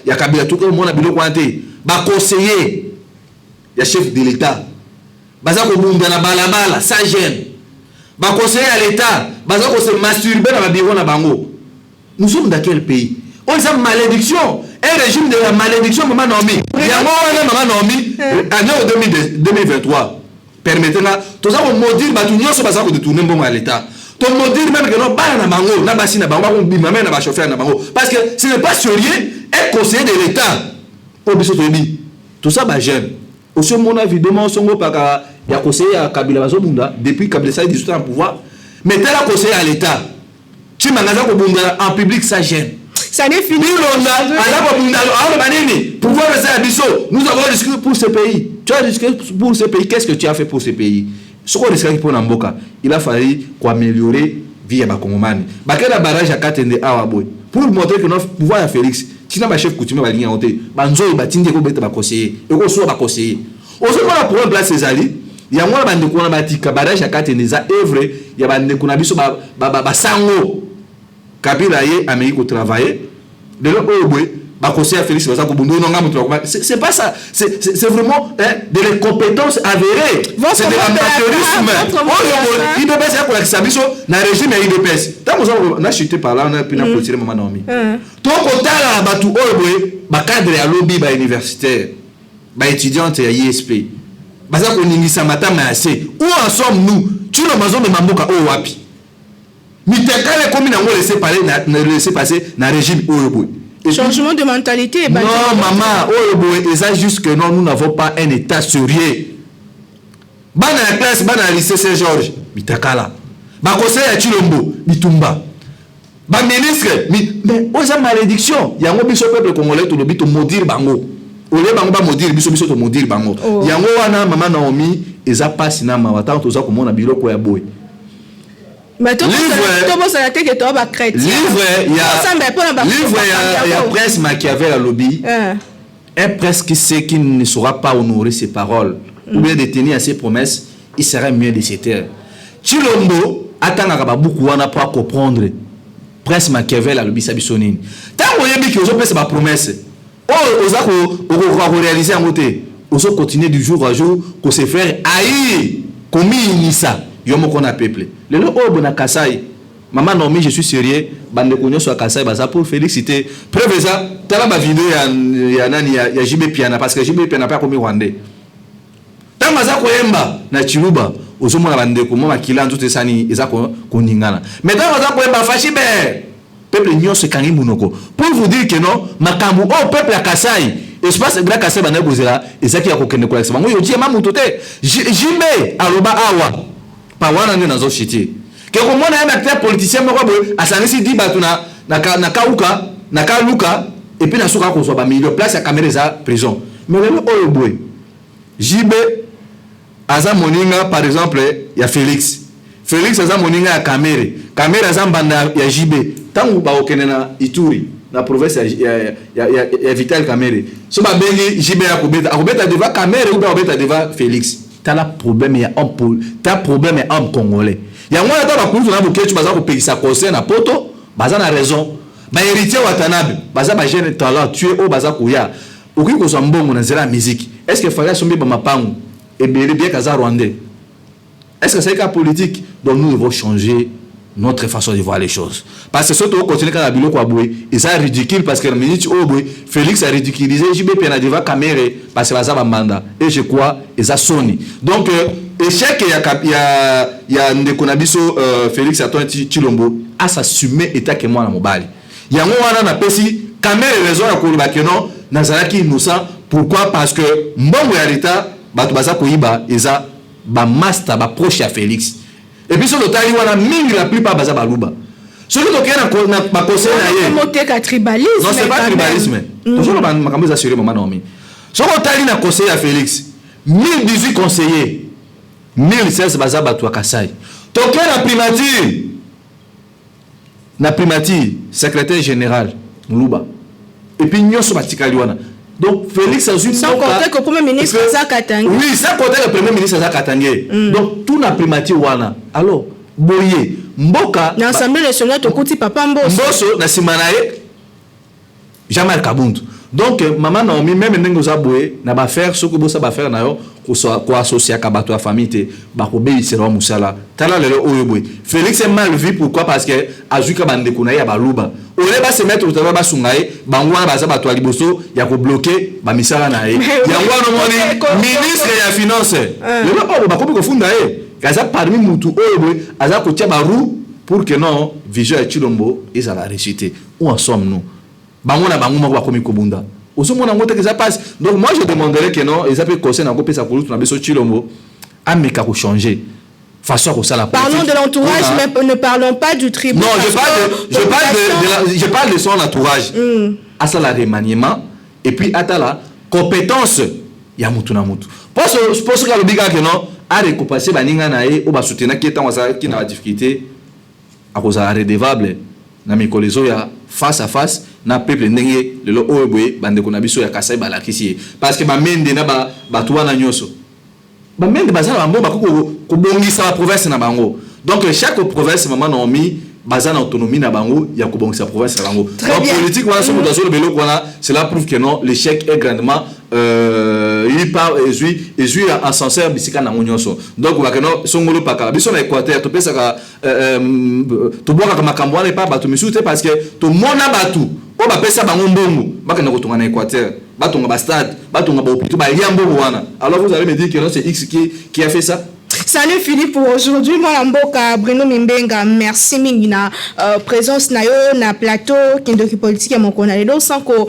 ya Kabila to ko mona biloko ante ba conseiller ya chef de l'état bazako bunda na balabala ça gêne ba conseiller à l'état bazako se masturber na ba bureau na bango. Nous sommes dans quel pays? On a une malédiction. Un régime de la malédiction, maman Nomi. Il y a maman Nomi, année 2023. Permettez-nous, tout ça, on maudit, nous sommes détourner à l'État. Tout maudit, même que nous pas na bango, na bassi na bango, on bima même na chauffeur na bango. Parce que ce n'est pas sérieux, un conseiller de l'État. Tout ça, bah, j'aime. Au sein de mon avis, on songo pas il y a conseiller à Kabila Bazobunda, depuis Kabila Saïd 18 ans au pouvoir, mais tel a conseiller à l'État. Tu m'as en public, ça gêne. Ça n'est fini. Pouvoir rester à Bissau. Nous avons discuté pour ce pays. Tu as discuté pour ce pays. Qu'est-ce que tu as fait pour ce pays? Ce qu'on risque pour Namboka, il a fallu améliorer via Bakongomani. Bakela barrage à Katende Awaboy. Pour montrer que notre pouvoir à Félix, tu n'as pas chef coutumier à l'Union. Banzo et Batinde ko beta ba conseiller. Et ko so ba conseiller. Aussi pour la problème place ces alliés. Il y a moi bande ko na batika barrage à Katende za œuvre, il y a bande ko na biso ba sango. Kabila ye Amérique au travail. De l'autre côté, bah conseiller Félix c'est pas ça. C'est vraiment de les compétences avérées. C'est de l'amateurisme. Il doit passer pour la Kisabiso dans le régime IDPS. Tant qu'on a chuté par là, on a pu n'importe maman Naomi. Ton côté là, bah tout bah cadre à lobby bah universitaire, bah étudiante à ISP. Bah ça qu'on initie ça matin mais assez. Où en sommes-nous? Tu le maison de Mamboka au wapi? Mitekale comme nous laisser passer dans le régime Oyoboy. Changement de mentalité. Non, maman, Oyoboy, c'est juste que non, nous n'avons pas un état sérieux. Bana la classe, bana la lycée Saint-Georges, Mitekala. Ba conseil à Tshilombo, Mitumba. Ba ministre, mais aux malédiction. Il y a un biso peuple congolais, tout le bito maudire bango. Ole bango ba maudire, biso to maudire bango. Il y a un wana maman Naomi, eza passe na mawata, tout ça comme on a bilo ko ya boy. Mais tout ça que toi va chrétien. Il y a presse Machiavel à lobby. Un presse qui sait qu'il ne saura pas honorer ses paroles ou bien détenir à ses promesses, il serait mieux de se taire. Tshilombo attend à beaucoup wana pour comprendre. Presse Machiavel à lobby sabisonine. Tant qu'on y a mis que vous avez ma promesse. On réaliser en côté. On va continuer du jour à jour qu'on se fait haïr comme ça. Yomo qu'on a peuplé. Le lot au bona Kasai. Maman Nomi, je suis sérieux. Bande konyo sur Kasai baza pour féliciter. Preuve ça, t'as la vidéo ya nani ya JB Piana parce que JB Piana pas comme Rwandais. Tant maza koyemba na Chiluba, ozomona bande ko mama kilanzo te sani ezako koningana. Mais tant maza koyemba fashibe. Peuple nyonso kangi munoko. Pour vous dire que non, makambu au peuple ya Kasai. Espace grand Kasai bande kozela ezaki ya kokende ko lakisa. Bango yo tie mamuto te. JB aloba awa. Pas wana ndio nazo shiti ke ko mona un acteur politicien moko boy asanisi di batu na kauka na kaluka et puis na suka ko so ba milieu place ya caméra za prison mais le oyo boy JB aza moninga par exemple ya Félix aza moninga ya caméra za mbanda ya JB tangu ba okene na Ituri na province ya Vital Kamerhe so ba bengi JB akobeta devant caméra ou ba obeta devant Félix. T'as problème il y a un problème est homme congolais. Il y a moi dans la cour na boketu baza ko pekisa conseil na poto baza na raison ba héritier watanabe baza ba jeune talent tuer au baza kuya oki ko so mbongo na zela musique est-ce que fallait somber ba mapangu et bien kaza rwandais est-ce que c'est cas politique donc nous devons changer notre façon de voir les choses parce que surtout continuer quand la biloko aboué et ça ridicule parce que la minute au boy Félix a ridiculisé JB Piana devant caméra parce que ça va mandat et je crois et ça sonne donc échec il y a ndekonabiso Félix Antoine Tshilombo à s'assumer état que moi na mobali yango wana na pesi caméra raison ya koloba que non nazalaki innocent pourquoi parce que mbongo ya l'état bato baza koyiba eza ba master ba proche ya Félix et puis sur le tali wana mingi la plupart baza baluba celui qui na ba conseil na ye tribalisme non c'est pas tribalisme toujours ba makambo za sérieux maman Naomi sur le tali na conseil ya Félix 1018 conseillers 1016 baza bato ya Kasai toke na primature secrétaire général Luba et puis nyoso batikali wana donc Félix Azui sans compter que le premier ministre Zakatangé oui sans compter le premier ministre Zakatangé donc tout na primature wana alors boye mboka na assemblée nationale to kuti papa Mboso na simanae Jean-Marc Kabundu donc maman Naomi même ndenge za boye na ba faire ce que bosa ba faire na yo ko associer ka bato ya famille te ba ko beisera musala tala lelo oyo boye Félix est mal vu pourquoi parce que Azui ka bande kuna ya baluba ole ba se mettre au travail ba sungae bangwana baza bato ya liboso ya ko bloquer ba misala na ye yango no moni ministre ya finance lelo ba ko ko funda ye kaza parmi mutu oyo boye aza ko tia ba roue pour que non vision ya Chilombo ils ala réciter où en sommes nous bangona banguma ko komi ko bunda osomona ngote que ça passe donc moi je demanderais que non ils appellent conseil na ko pesa ko lutu na beso Chilombo ameka ko changer façon ko sala parlons de l'entourage mais ne parlons pas du tribunal non je parle de son entourage à ça la remaniement et puis à la compétence ya mutu na mutu parce que le biga que non a récompenser baninga na e o ba soutenir qui temps ça qui na difficulté à cause à redevable na mikolezo ya face à face na peuple ndenge lelo oyeboye bande ko na biso ya Kasai balakisi parce que ba mende na ba tuwa na nyoso ba mende bazala ba mbomba ko bongisa la province na bango donc chaque province maman Naomi bazana autonomie na bango ya ko bongisa province na bango donc politique wana so moto azolo belo kona cela prouve que non l'échec est grandement il part et en sincère bisika na ngonyoso donc ba keno songolo paka biso na Équateur to pesa ka to boka ka makambo wana pa bato misute parce que to mona batu o ba pesa bango mbongo baka na kotonga na Équateur batonga ba stade batonga ba hôpital ba liambo wana alors vous allez me dire que non c'est X qui a fait ça. Salut Philippe pour aujourd'hui. Moi Mboka Bruno Mimbenga, merci mingi na présence na yo na plateau Kindoki politique ya moko na lelo sans ko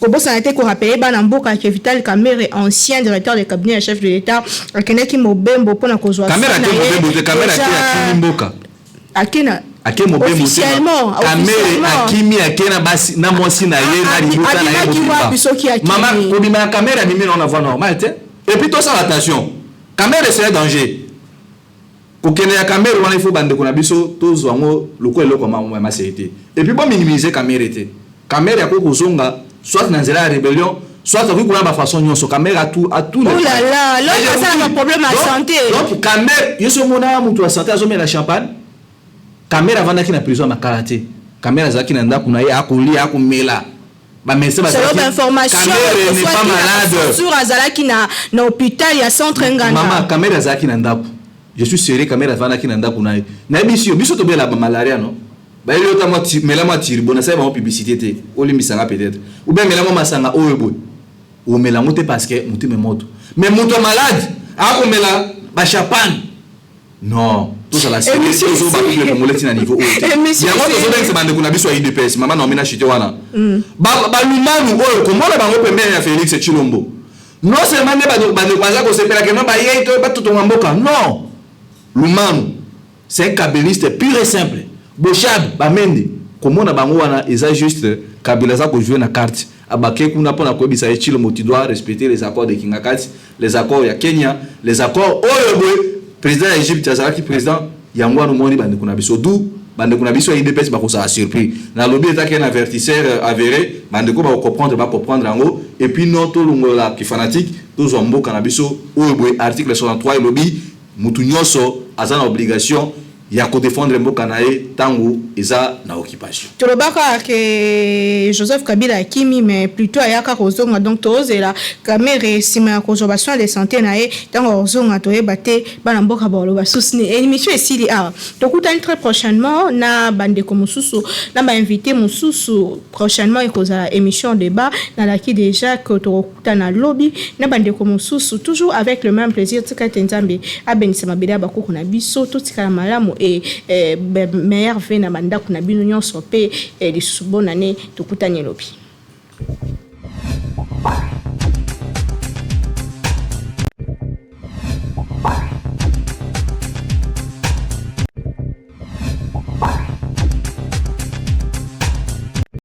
bossa na été ko rappeler ba na Mboka que Vital Kamerhe ancien directeur de cabinet et chef de l'État akeneki mobembo pona ko zwa caméra ke mobembo caméra ke Mboka akena officiellement akimi akena basi na mosi na ye na libuka na ye mama ko bima caméra mimi on la voit normal et puis tout ça attention caméra c'est un danger. Pour que la caméra il faut bande na biso tous wango loko eloko ma sécurité et puis bon minimiser caméra était caméra ko kozonga soit dans la rébellion soit avec pour la façon nyoso caméra tout à tout oh là là là ça a un problème à santé donc caméra yeso mona mutu à santé azomela champagne caméra vanda ki na prison ma karaté caméra zaki na ndako na ye akoli akomela ba message ba c'est l'information n'est pas malade sur azalaki na hôpital ya centre nganda maman caméra zaki na ndako je suis sérieux caméra vana ki nanda kuna na biso to bela malaria non ba ile ota moti mela matiri bona ça va publicité te olimbisanga peut-être ou bien mela masanga oyebo ou mela moté parce que mutu me moto mais moto malade a ko mela ba champagne non tout ça la c'est toujours ba le moleti na niveau haut ya moto zo donc c'est bande kuna biso IDPS maman na mina chité wana ba lumanu oyo ko mona bango pembeni ya Félix Chilombo non seulement ne ba kwaza ko sepela que non ba yeito ba tutonga mboka non Lumanu, c'est un kabyliste pur et simple. Bochab, Bamende, comme on a bangoana, ils ont juste Kabila pour jouer la carte. Abake kuna pona ko bisa Chilombo, tu dois respecter les accords de Kingakati, les accords ya Kenya, les accords Oyeboy, président d'Égypte, Azaraki président Yangwano Moni bande kuna biso dou, bande kuna biso IDPS ba ko ça surpris. Na lobby est un avertisseur avéré, bande ko ba comprendre en haut et puis non tout longola qui fanatique, tous on mbo kanabiso Oyeboy article 63 et lobby mutu nyoso aza na obligation ya ko défendre mboka nae tangu eza na occupation. Tolobaka que Joseph Kabila akimi mais plutôt ayaka kozonga donc tozela caméra sima ko soin de santé nae tango kozonga toyeba te bana mboka bolo basusni émission esili a tokutani très prochainement na bande ko mususu na ba invité mususu prochainement ekozala émission débat na laki déjà que tokutana lobby na bande ko mususu toujours avec le même plaisir tika tenzambe abenisa mabeda bakoko na biso totika malamu et meilleur vena banda kuna bino nyonso pe lisusu bonane tokutanye lobby.